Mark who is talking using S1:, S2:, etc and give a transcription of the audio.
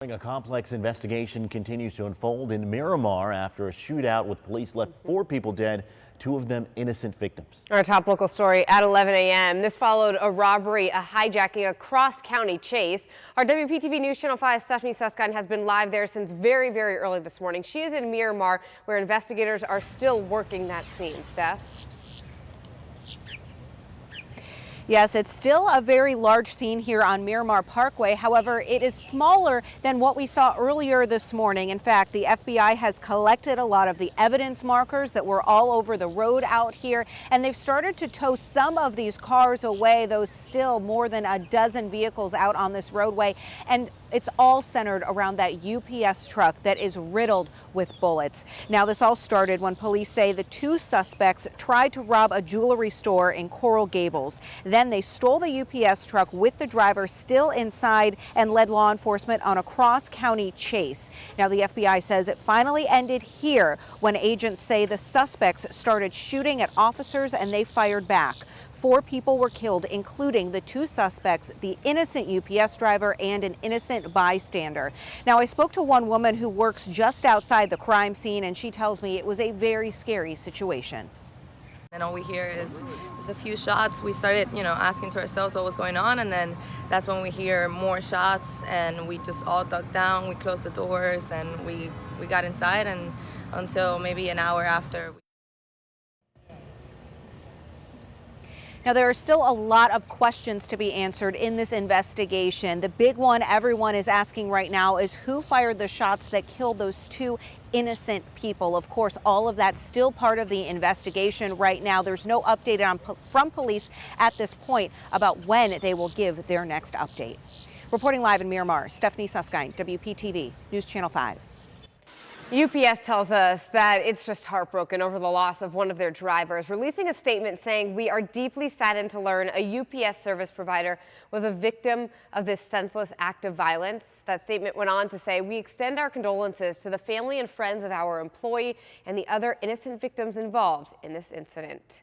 S1: Morning, a complex investigation continues to unfold in Miramar after a shootout with police left 4 people dead, 2 of them innocent victims.
S2: Our top local story at 11 a.m. This followed a robbery, a hijacking, a cross-county chase. Our WPTV News Channel 5 Stephanie Susskind has been live there since very early this morning. She is in Miramar, where investigators are still working that scene. Steph?
S3: Yes, it's still a very large scene here on Miramar Parkway. However, it is smaller than what we saw earlier this morning. In fact, the FBI has collected a lot of the evidence markers that were all over the road out here, and they've started to tow some of these cars away, those still more than a dozen vehicles out on this roadway. And it's all centered around that UPS truck that is riddled with bullets. Now, this all started when police say the 2 suspects tried to rob a jewelry store in Coral Gables. Then they stole the UPS truck with the driver still inside and led law enforcement on a cross-county chase. Now, the FBI says it finally ended here when agents say the suspects started shooting at officers and they fired back. 4 people were killed, including the 2 suspects, the innocent UPS driver and an innocent bystander. Now, I spoke to one woman who works just outside the crime scene, and she tells me it was a very scary situation.
S4: And all we hear is just a few shots. We started, asking to ourselves what was going on, and then that's when we hear more shots, and we just all dug down. We closed the doors, and we got inside, and until maybe an hour after.
S3: Now, there are still a lot of questions to be answered in this investigation. The big one everyone is asking right now is who fired the shots that killed those 2 innocent people. Of course, all of that's still part of the investigation right now. There's no update from police at this point about when they will give their next update. Reporting live in Miramar, Stephanie Susskind, WPTV News Channel 5.
S2: UPS tells us that it's just heartbroken over the loss of one of their drivers, releasing a statement saying, "We are deeply saddened to learn a UPS service provider was a victim of this senseless act of violence." That statement went on to say, "We extend our condolences to the family and friends of our employee and the other innocent victims involved in this incident."